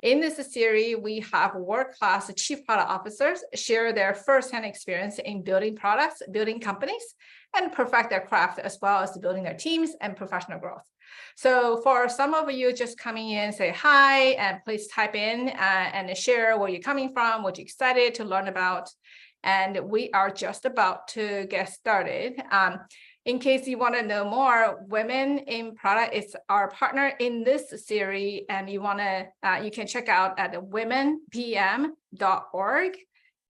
In this series, we have world-class chief product officers share their firsthand experience in building products, building companies, and perfect their craft, as well as building their teams and professional growth. So for some of you just coming in, say hi, and please type in and share where you're coming from, what you're excited to learn about. And we are just about to get started. In case you want to know more, Women in Product is our partner in this series, and you can check out at womenpm.org.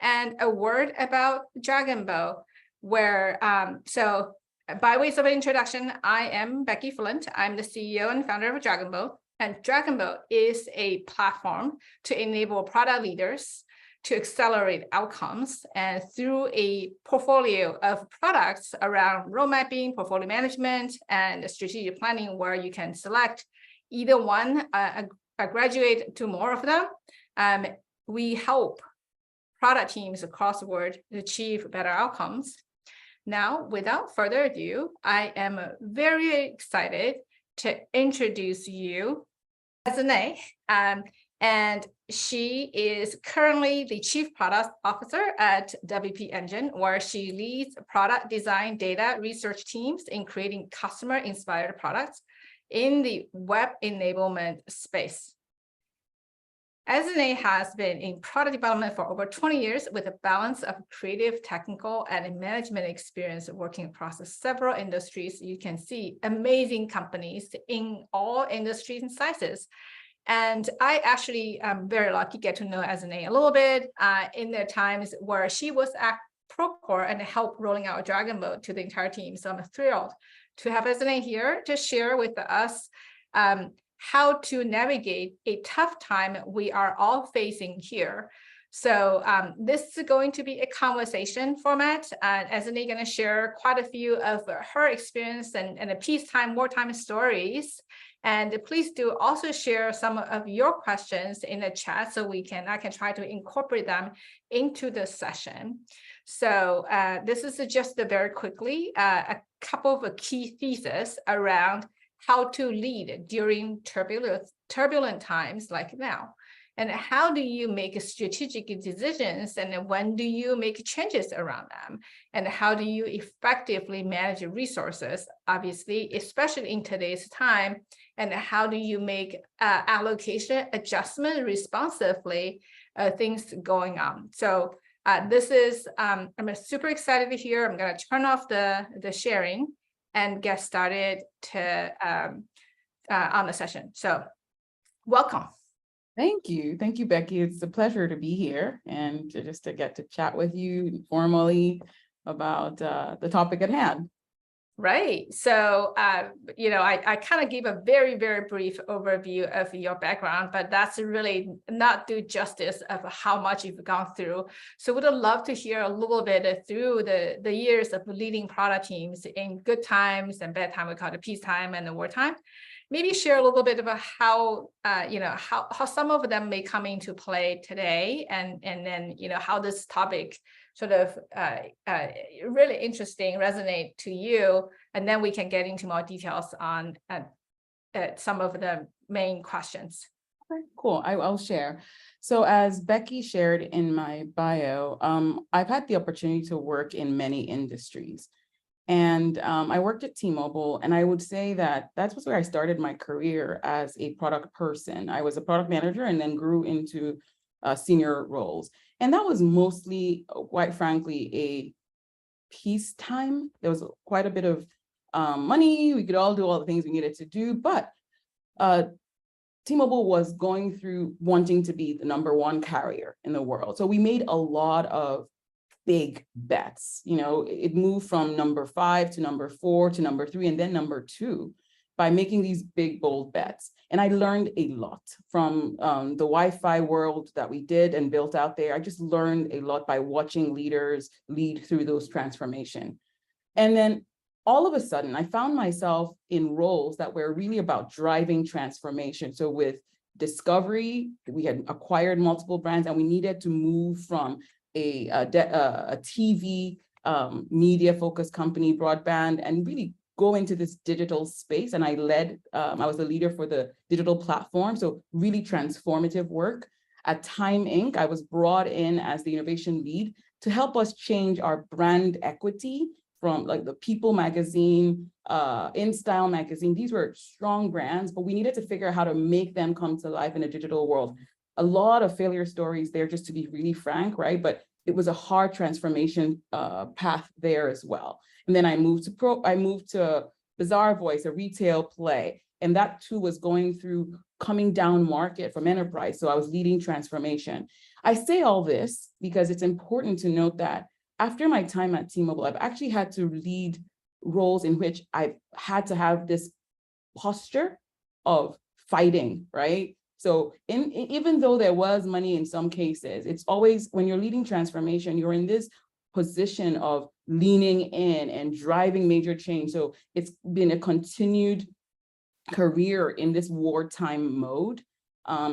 And a word about Dragon Boat, where so by ways of introduction, I am Becky Flint. I'm the CEO and founder of Dragon Boat, and Dragon Boat is a platform to enable product leaders to accelerate outcomes, and through a portfolio of products around road mapping, portfolio management, and strategic planning, where you can select either one, graduate to more of them. We help product teams across the world achieve better outcomes. Now, without further ado, I am very excited to introduce you Ezinne, and she is currently the Chief Product Officer at WP Engine, where she leads product design data research teams in creating customer-inspired products in the web enablement space. Ezinne has been in product development for over 20 years with a balance of creative, technical, and management experience working across several industries. You can see amazing companies in all industries and sizes. And I actually am very lucky to get to know Ezinne a little bit in the times where she was at Procore and helped rolling out Dragon Boat to the entire team. So I'm thrilled to have Ezinne here to share with us how to navigate a tough time we are all facing here. So this is going to be a conversation format. Ezinne is going to share quite a few of her experience and the peacetime, wartime stories. And please do also share some of your questions in the chat so I can try to incorporate them into the session. So this is just very quickly a couple of key theses around how to lead during turbulent times like now. And how do you make strategic decisions, and when do you make changes around them? And how do you effectively manage resources, obviously, especially in today's time? And how do you make allocation adjustment responsively, things going on? So this is, I'm super excited to hear. I'm going to turn off the sharing and get started on the session. So welcome. Thank you, Becky. It's a pleasure to be here and just to get to chat with you formally about the topic at hand. Right. So, I kind of gave a very, very brief overview of your background, but that's really not do justice of how much you've gone through. So would love to hear a little bit through the years of leading product teams in good times and bad time. We call it peacetime and the wartime. Maybe share a little bit about how some of them may come into play today, and then how this topic sort of really interesting resonate to you, and then we can get into more details on some of the main questions. Okay, cool. I'll share. So as Becky shared in my bio, I've had the opportunity to work in many industries. And I worked at T-Mobile, and I would say that that's where I started my career as a product person. I was a product manager and then grew into senior roles. And that was mostly, quite frankly, a peacetime. There was quite a bit of money. We could all do all the things we needed to do, but T-Mobile was going through wanting to be the #1 carrier in the world. So we made a lot of big bets. It moved from #5 to #4 to #3 and then #2 by making these big, bold bets. And I learned a lot from the Wi-Fi world that we did and built out there. I just learned a lot by watching leaders lead through those transformation. And then all of a sudden, I found myself in roles that were really about driving transformation. So with Discovery, we had acquired multiple brands, and we needed to move from a TV media focused company, broadband, and really go into this digital space, and I was the leader for the digital platform. So really transformative work. At Time Inc., I was brought in as the innovation lead to help us change our brand equity from like the People magazine, InStyle magazine. These were strong brands, but we needed to figure out how to make them come to life in a digital world. A lot of failure stories there, just to be really frank, right? But it was a hard transformation path there as well. And then I moved to Bazaar Voice, a retail play. And that too was going through coming down market from enterprise. So I was leading transformation. I say all this because it's important to note that after my time at T-Mobile, I've actually had to lead roles in which I've had to have this posture of fighting, right? So even though there was money in some cases, it's always, when you're leading transformation, you're in this position of leaning in and driving major change. So it's been a continued career in this wartime mode.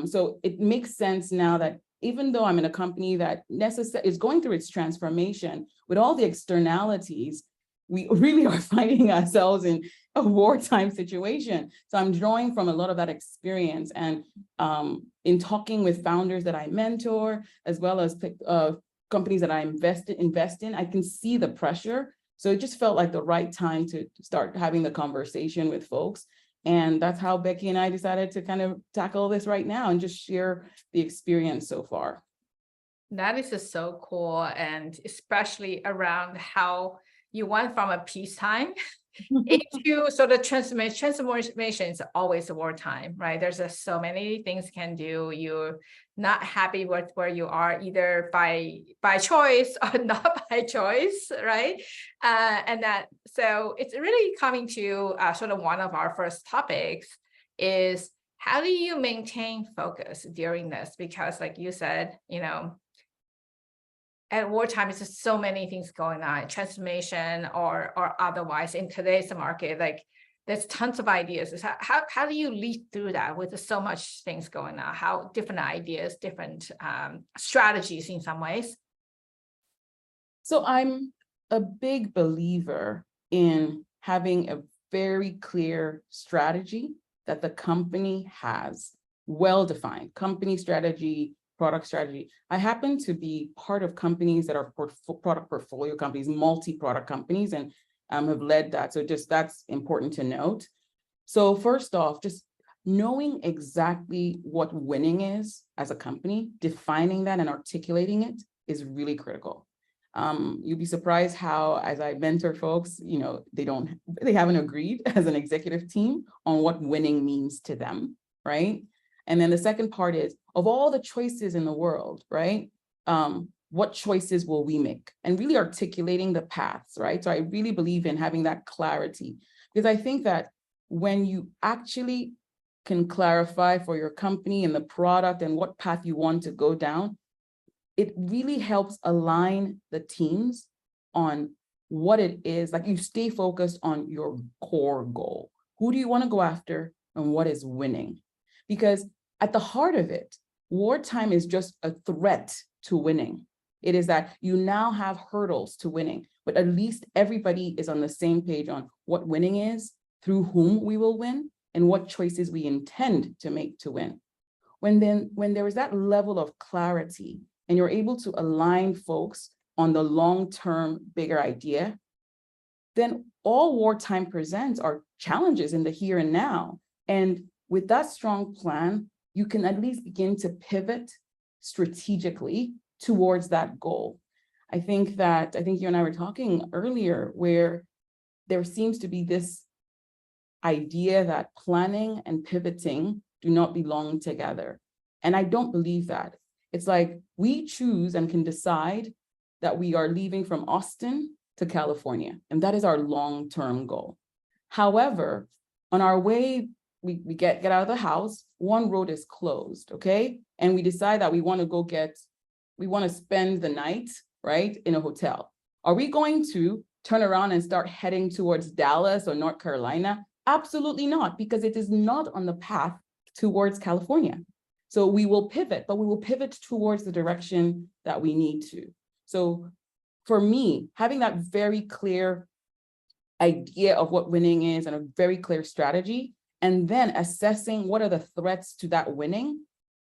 So it makes sense now that even though I'm in a company that is going through its transformation, with all the externalities, we really are finding ourselves in a wartime situation. So I'm drawing from a lot of that experience, and in talking with founders that I mentor, as well as companies that I invest in, I can see the pressure. So it just felt like the right time to start having the conversation with folks. And that's how Becky and I decided to kind of tackle this right now and just share the experience so far. That is just so cool. And especially around how you went from a peacetime into sort of transformation. Transformation is always a wartime, right? There's just so many things you can do. You're not happy with where you are, either by choice or not by choice, right? So it's really coming to sort of one of our first topics is, how do you maintain focus during this? Because like you said, at wartime, it's just so many things going on, transformation or otherwise. In today's market, like there's tons of ideas. How do you lead through that with so much things going on? How different ideas, different strategies in some ways? So I'm a big believer in having a very clear strategy that the company has, well-defined company strategy, product strategy. I happen to be part of companies that are product portfolio companies, multi-product companies, and have led that. So just that's important to note. So first off, just knowing exactly what winning is as a company, defining that and articulating it is really critical. You'd be surprised how, as I mentor folks, they haven't agreed as an executive team on what winning means to them, right? And then the second part is, of all the choices in the world, right? What choices will we make? And really articulating the paths, right? So I really believe in having that clarity, because I think that when you actually can clarify for your company and the product and what path you want to go down, it really helps align the teams on what it is. Like, you stay focused on your core goal. Who do you want to go after and what is winning? Because at the heart of it, wartime is just a threat to winning. It is that you now have hurdles to winning, but at least everybody is on the same page on what winning is, through whom we will win, and what choices we intend to make to win. When there is that level of clarity and you're able to align folks on the long-term bigger idea, then all wartime presents are challenges in the here and now. And with that strong plan, you can at least begin to pivot strategically towards that goal. I think you and I were talking earlier, where there seems to be this idea that planning and pivoting do not belong together. And I don't believe that. It's like we choose and can decide that we are leaving from Austin to California, and that is our long-term goal. However, on our way, we get out of the house, one road is closed, okay? And we decide that we want to spend the night, right, in a hotel. Are we going to turn around and start heading towards Dallas or North Carolina? Absolutely not, because it is not on the path towards California. So we will pivot, but we will pivot towards the direction that we need to. So for me, having that very clear idea of what winning is and a very clear strategy, and then assessing what are the threats to that winning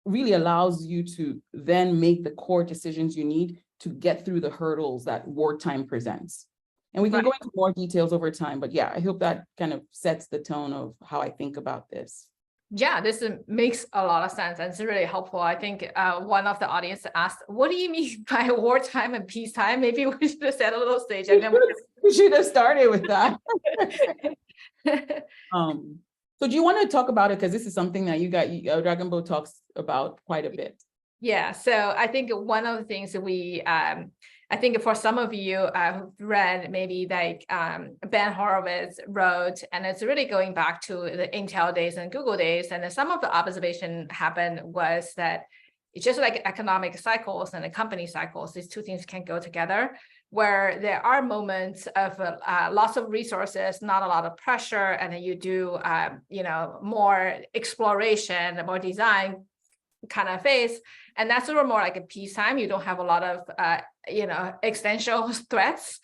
really allows you to then make the core decisions you need to get through the hurdles that wartime presents. And we can go into more details over time, but yeah, I hope that kind of sets the tone of how I think about this. Yeah, this makes a lot of sense, and it's really helpful. I think one of the audience asked, what do you mean by wartime and peacetime? Maybe we should have set a little stage and then we should have started with that. So do you want to talk about it? Because this is something that Dragonbow talks about quite a bit. Yeah, so I think one of the things that I think for some of you who've read maybe like Ben Horowitz wrote, and it's really going back to the Intel days and Google days. And then some of the observation happened was that it's just like economic cycles and the company cycles, these two things can go together, where there are moments of lots of resources, not a lot of pressure, and then you do more exploration, more design kind of phase. And that's a little more like a peacetime. You don't have a lot of, existential threats.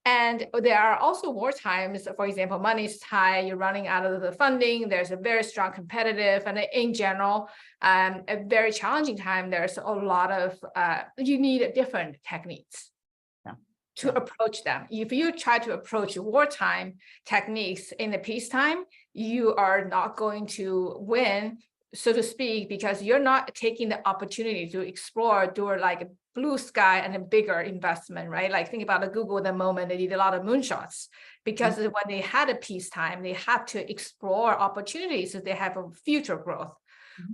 And there are also war times. For example, money's tight, you're running out of the funding. There's a very strong competitive, and in general, a very challenging time. There's a lot of, you need different techniques to approach them. If you try to approach wartime techniques in the peacetime, you are not going to win, so to speak, because you're not taking the opportunity to explore, do like a blue sky and a bigger investment, right? Like think about the Google, the moment they did a lot of moonshots, because when they had a peacetime, they had to explore opportunities so they have a future growth.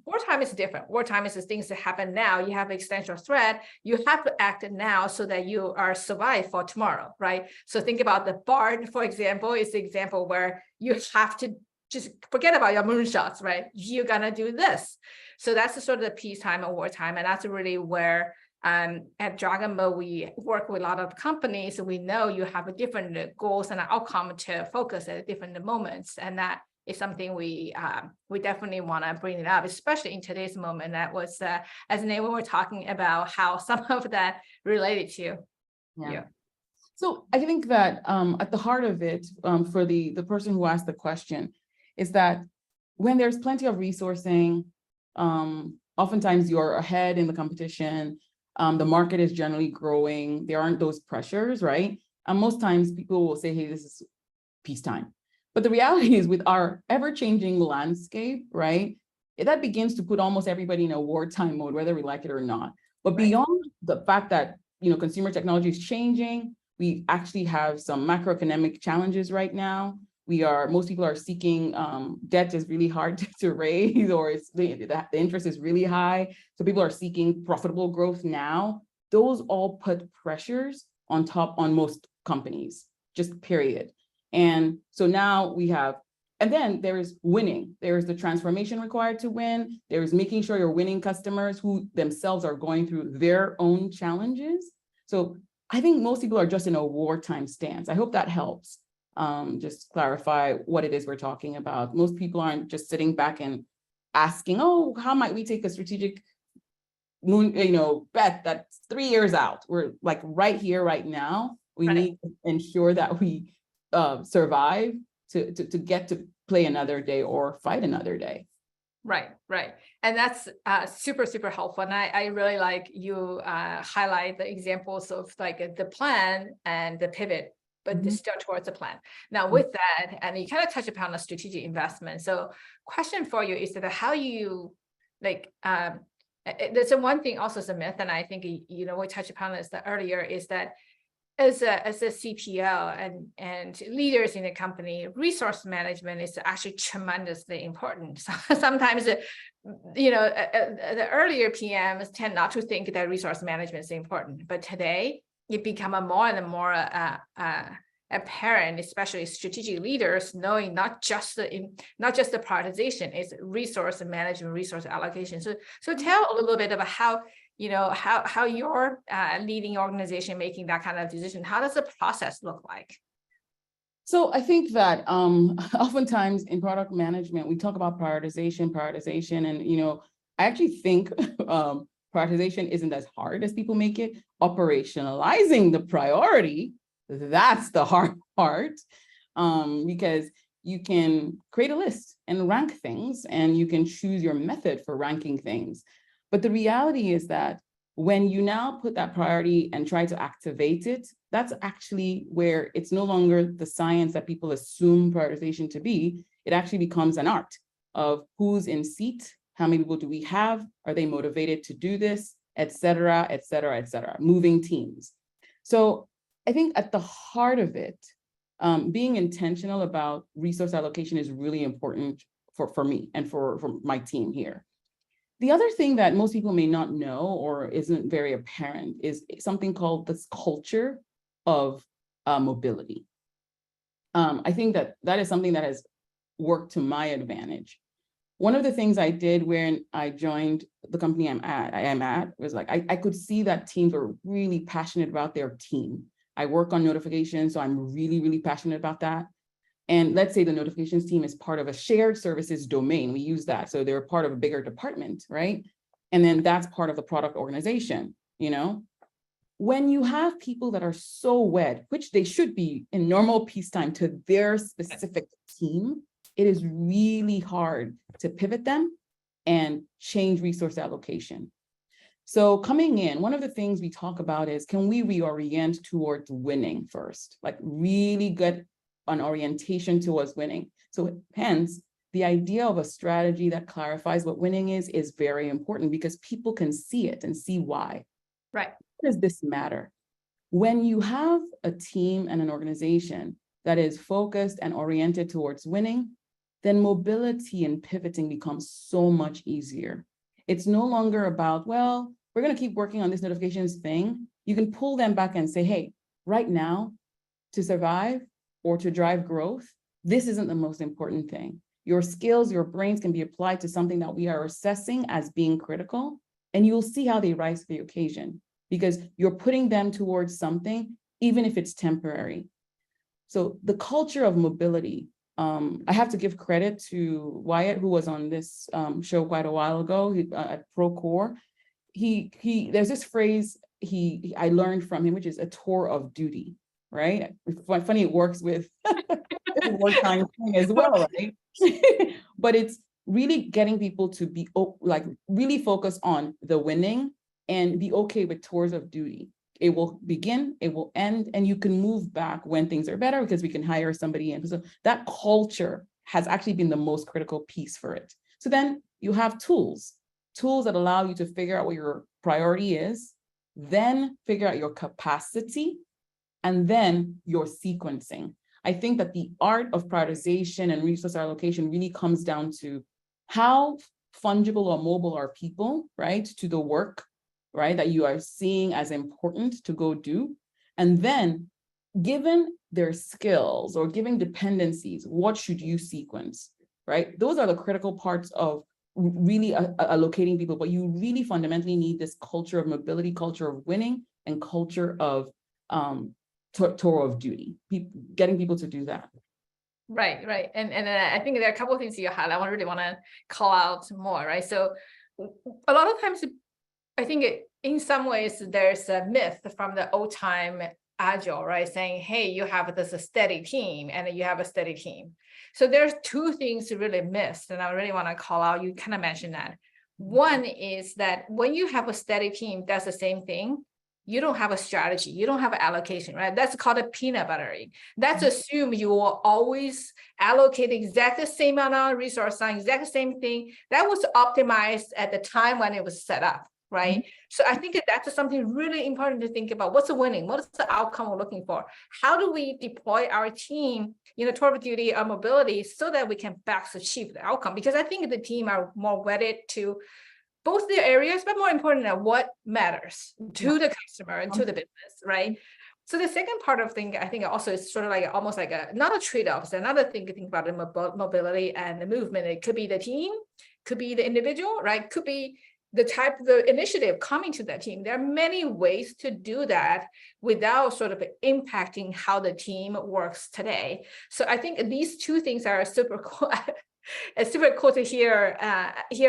Wartime is different. Wartime is the things that happen now. You have existential threat. You have to act now so that you are survive for tomorrow, right? So think about the Bard, for example, is the example where you have to just forget about your moonshots, right? You're gonna do this. So that's the sort of the peacetime and wartime, and that's really where at Dragonbow we work with a lot of companies. So we know you have a different goals and outcome to focus at different moments, and that is something we definitely want to bring it up, especially in today's moment. That was as we were talking about how some of that related to. Yeah. So I think that at the heart of it, for the person who asked the question, is that when there's plenty of resourcing, oftentimes you're ahead in the competition, the market is generally growing, there aren't those pressures, right? And most times people will say, hey, this is peacetime. But the reality is with our ever-changing landscape, right, that begins to put almost everybody in a wartime mode, whether we like it or not. But beyond the fact that, consumer technology is changing, we actually have some macroeconomic challenges right now. Most people are seeking, debt is really hard to raise, or the interest is really high. So people are seeking profitable growth now. Those all put pressures on most companies, just period. And so now we have, and then there is winning. There is the transformation required to win. There is making sure you're winning customers who themselves are going through their own challenges. So I think most people are just in a wartime stance. I hope that helps. Just clarify what it is we're talking about. Most people aren't just sitting back and asking, oh, how might we take a strategic bet that's 3 years out? We're like right here, right now. We need to ensure that we survive to get to play another day or fight another day. Right. And that's super, super helpful. And I really like you highlight the examples of like the plan and the pivot, but still towards the plan. Now with that, and you kind of touch upon the strategic investment. So question for you is that how you there's one thing also is a myth, and I think, we touched upon this earlier, is that as a CPO and leaders in the company, resource management is actually tremendously important. So sometimes, the earlier PMs tend not to think that resource management is important, but today it become a more and more apparent, especially strategic leaders, knowing not just the prioritization, it's resource management, resource allocation. So tell a little bit about how you're leading your organization, making that kind of decision. How does the process look like? So I think that oftentimes in product management, we talk about prioritization, and I actually think prioritization isn't as hard as people make it. Operationalizing the priority, that's the hard part. because you can create a list and rank things, and you can choose your method for ranking things. But the reality is that when you now put that priority and try to activate it, that's actually where it's no longer the science that people assume prioritization to be. It actually becomes an art of who's in seat, how many people do we have, are they motivated to do this, et cetera, et cetera, et cetera, moving teams. So I think at the heart of it, being intentional about resource allocation is really important for me and for my team here. The other thing that most people may not know or isn't very apparent is something called this culture of mobility. I think that is something that has worked to my advantage. One of the things I did when I joined the company I am at was like, I could see that teams were really passionate about their team. I work on notifications, so I'm really, really passionate about that. And let's say the notifications team is part of a shared services domain. We use that. So they're part of a bigger department, right? And then that's part of the product organization, you know? When you have people that are so wed, which they should be in normal peacetime, to their specific team, it is really hard to pivot them and change resource allocation. So coming in, one of the things we talk about is, can we reorient towards winning first? Like really get an orientation towards winning. So hence, the idea of a strategy that clarifies what winning is very important, because people can see it and see why. Right. Why does this matter? When you have a team and an organization that is focused and oriented towards winning, then mobility and pivoting becomes so much easier. It's no longer about, well, we're going to keep working on this notifications thing. You can pull them back and say, hey, right now, to survive or to drive growth, this isn't the most important thing. Your skills, your brains can be applied to something that we are assessing as being critical, and you'll see how they rise to the occasion, because you're putting them towards something, even if it's temporary. So the culture of mobility, I have to give credit to Wyatt, who was on this show quite a while ago at Procore. There's this phrase I learned from him, which is a tour of duty, right? It's funny, it works with wartime thing as well, right? But it's really getting people to be like really focus on the winning and be okay with tours of duty. It will begin, it will end, and you can move back when things are better because we can hire somebody in. So that culture has actually been the most critical piece for it. So then you have tools that allow you to figure out what your priority is, then figure out your capacity, and then your sequencing. I think that the art of prioritization and resource allocation really comes down to how fungible or mobile are people, right, to the work, right, that you are seeing as important to go do. And then given their skills or given dependencies, what should you sequence, right? Those are the critical parts of really allocating people, but you really fundamentally need this culture of mobility, culture of winning, and culture of tour of duty, getting people to do that. Right. And I think there are a couple of things you had, I really want to call out more, right? So a lot of times, I think in some ways, there's a myth from the old time agile, right? Saying, hey, you have this steady team and you have a steady team. So there's two things really missed, and I really want to call out, you kind of mentioned that. One is that when you have a steady team, that's the same thing. You don't have a strategy, you don't have an allocation, right? That's called a peanut buttering. That's assume you will always allocate exactly the same amount of resource on exact same thing that was optimized at the time when it was set up, right? So I think that's something really important to think about. What's the winning? What is the outcome we're looking for? How do we deploy our team, tour of duty or mobility so that we can best achieve the outcome? Because I think the team are more wedded to both the areas, but more importantly, what matters to the customer and to the business, right? So the second part of thing, I think also is sort of like almost like not a trade-off. So another thing to think about in mobility and the movement, it could be the team, could be the individual, right? Could be the type of the initiative coming to that team. There are many ways to do that without sort of impacting how the team works today. So I think these two things are super cool. It's super cool to hear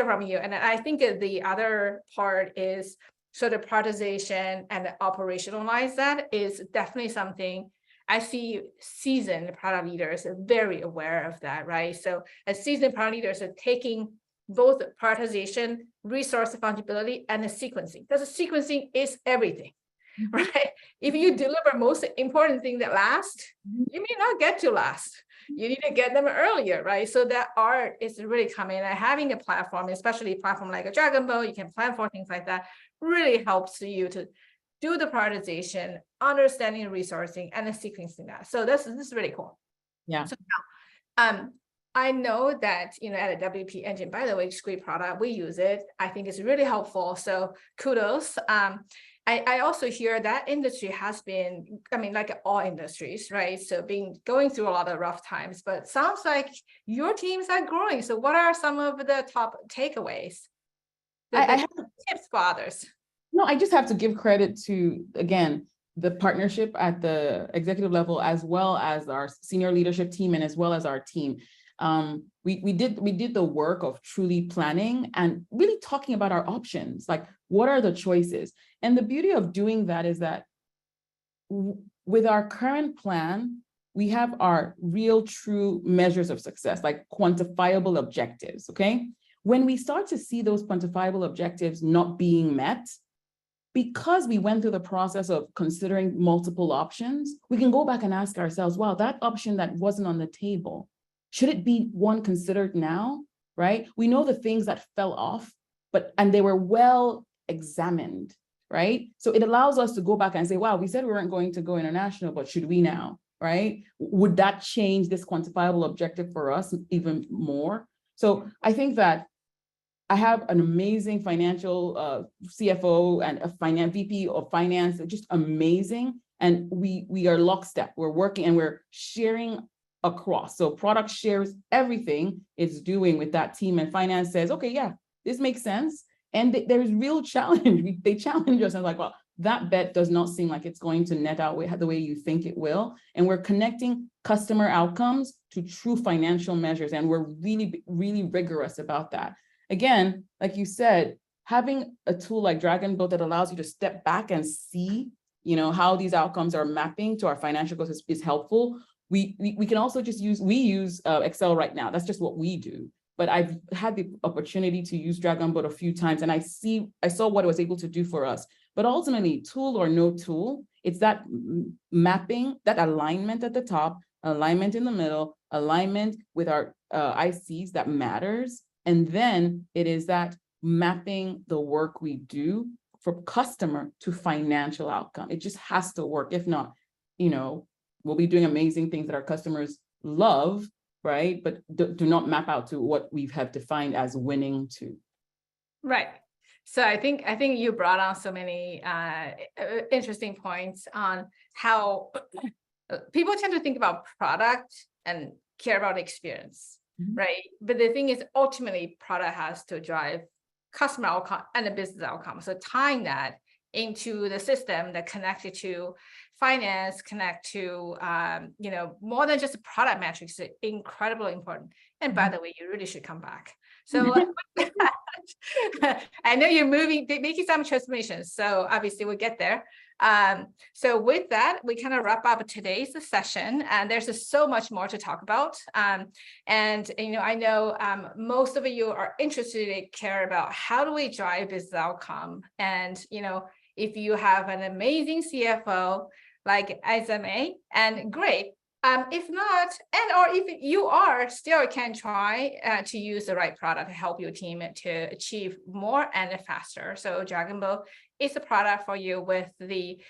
from you. And I think the other part is sort of prioritization and operationalize that is definitely something I see seasoned product leaders are very aware of that, right? So as seasoned product leaders are taking both prioritization, resource fungibility, and the sequencing, because the sequencing is everything, right? If you deliver most important thing that last, you may not get to last. You need to get them earlier, right? So that art is really coming, and having a platform, especially a platform like a Dragon Boat, you can plan for things like that, really helps you to do the prioritization, understanding resourcing, and then sequencing that. So this is really cool. Yeah. So now, I know that, at a WP Engine, by the way, it's a great product. We use it. I think it's really helpful. So kudos. I also hear that industry has been, like all industries, right? So going through a lot of rough times, but sounds like your teams are growing. So what are some of the top takeaways? I have tips for others. No, I just have to give credit to, again, the partnership at the executive level, as well as our senior leadership team, and as well as our team. We did the work of truly planning and really talking about our options, like what are the choices? And the beauty of doing that is that with our current plan, we have our real true measures of success, like quantifiable objectives, okay? When we start to see those quantifiable objectives not being met, because we went through the process of considering multiple options, we can go back and ask ourselves, wow, that option that wasn't on the table, should it be one considered now, right? We know the things that fell off, and they were well examined, right? So it allows us to go back and say, wow, we said we weren't going to go international, but should we now, right? Would that change this quantifiable objective for us even more? So I think that I have an amazing financial CFO and a VP of finance, just amazing. And we are lockstep. We're working and we're sharing across. So product shares everything it's doing with that team, and finance says, okay, yeah, this makes sense. And there's real challenge. They challenge us and like, well, that bet does not seem like it's going to net out the way you think it will. And we're connecting customer outcomes to true financial measures. And we're really, really rigorous about that. Again, like you said, having a tool like Dragon Boat that allows you to step back and see, how these outcomes are mapping to our financial goals is helpful. We can also just use Excel right now. That's just what we do. But I've had the opportunity to use Dragon Boat a few times, and I saw what it was able to do for us. But ultimately, tool or no tool, it's that mapping, that alignment at the top, alignment in the middle, alignment with our ICs that matters. And then it is that mapping the work we do from customer to financial outcome. It just has to work. If not, we'll be doing amazing things that our customers love, right? But do not map out to what we have defined as winning too. Right. So I think you brought on so many interesting points on how people tend to think about product and care about experience, right? But the thing is, ultimately, product has to drive customer outcome and the business outcome. So tying that into the system that connected to finance, connect to more than just product metrics is incredibly important. And by the way, you really should come back. So I know you're making some transformations. So obviously we'll get there. So with that, we kind of wrap up today's session, and there's just so much more to talk about. And I know most of you are interested to care about how do we drive business outcome. And if you have an amazing CFO like Ezinne, and great. If not, or if you are, still can try to use the right product to help your team to achieve more and faster. So Dragon Boat is a product for you with the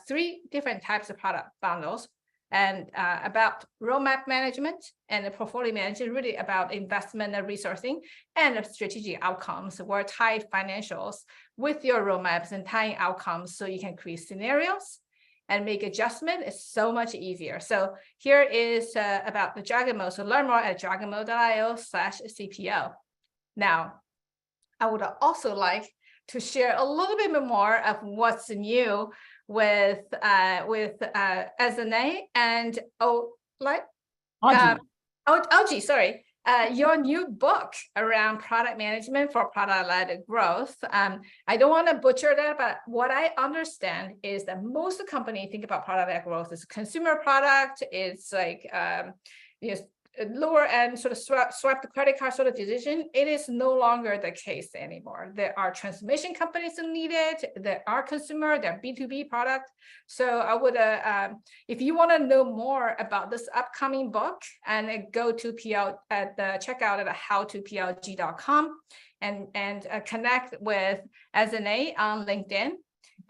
3 different types of product bundles, and about roadmap management and the portfolio management, really about investment and resourcing and strategic outcomes, where tie financials with your roadmaps and tying outcomes so you can create scenarios and make adjustment is so much easier. So here is about the Dragon Boat. So learn more at dragonboat.io/CPO. Now, I would also like to share a little bit more of what's new with Ezinne and Oji, sorry. your new book around product management for product-led growth. I don't want to butcher that, but what I understand is that most companies think about product-led growth as consumer product. It's like lower end sort of swipe the credit card sort of decision. It is no longer the case anymore. There are transformation companies that need it. There are consumer, there are B2B product. So I would, if you want to know more about this upcoming book, and go to PL at the checkout at howtoplg.com and connect with Ezinne on LinkedIn.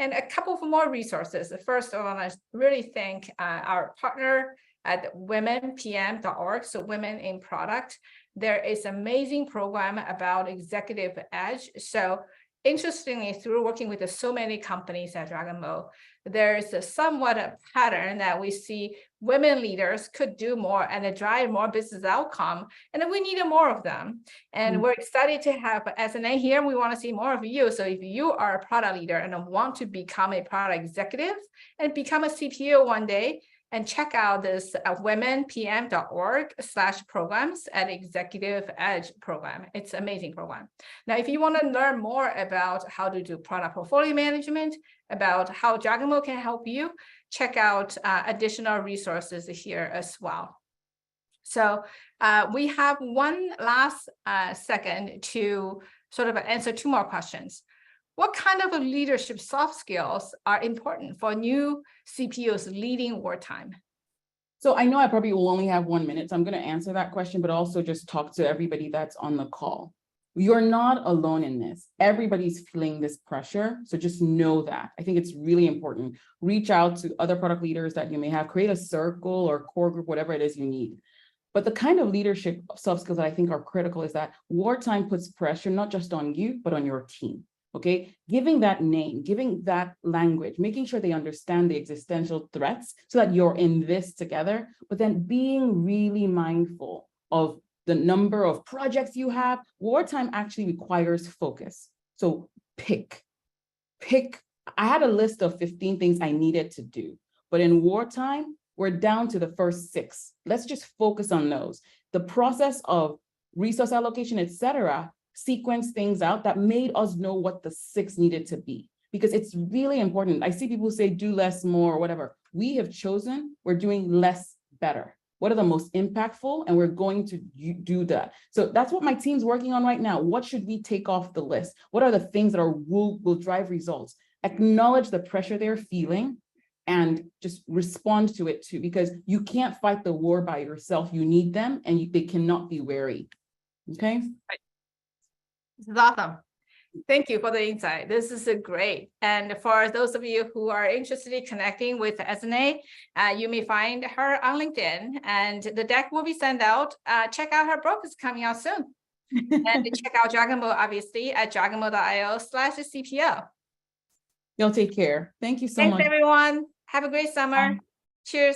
And a couple of more resources. First, I want to really thank our partner at womenpm.org, so Women in Product. There is an amazing program about executive edge. So interestingly, through working with so many companies at DragonBoat, there's a somewhat a pattern that we see women leaders could do more and drive more business outcome, and we need more of them. And we're excited to have Ezinne here. We want to see more of you. So if you are a product leader and want to become a product executive and become a CPO one day, and check out this womenpm.org/programs at Executive Edge program. It's an amazing program. Now, if you want to learn more about how to do product portfolio management, about how DragonBoat can help you, check out additional resources here as well. So we have one last second to sort of answer two more questions. What kind of leadership soft skills are important for new CPOs leading wartime? So I know I probably will only have 1 minute, so I'm going to answer that question, but also just talk to everybody that's on the call. You're not alone in this. Everybody's feeling this pressure. So just know that. I think it's really important. Reach out to other product leaders that you may have, create a circle or core group, whatever it is you need. But the kind of leadership soft skills that I think are critical is that wartime puts pressure, not just on you, but on your team. Okay, giving that name, giving that language, making sure they understand the existential threats so that you're in this together, but then being really mindful of the number of projects you have. Wartime actually requires focus. So pick. I had a list of 15 things I needed to do, but in wartime, we're down to the first 6. Let's just focus on those. The process of resource allocation, etc., sequence things out that made us know what the 6 needed to be, because it's really important. I see people say do less, more, or whatever. We have chosen, we're doing less better. What are the most impactful? And we're going to do that. So that's what my team's working on right now. What should we take off the list? What are the things that will drive results? Acknowledge the pressure they're feeling and just respond to it too, because you can't fight the war by yourself. You need them, and they cannot be wary. Okay. This is awesome. Thank you for the insight. This is great. And for those of you who are interested in connecting with Ezinne, you may find her on LinkedIn, and the deck will be sent out. Check out her book, is coming out soon. And check out DragonBoat, obviously, at dragonboat.io/CPO. Y'all take care. Thank you so much. Thanks, everyone. Have a great summer. Bye. Cheers.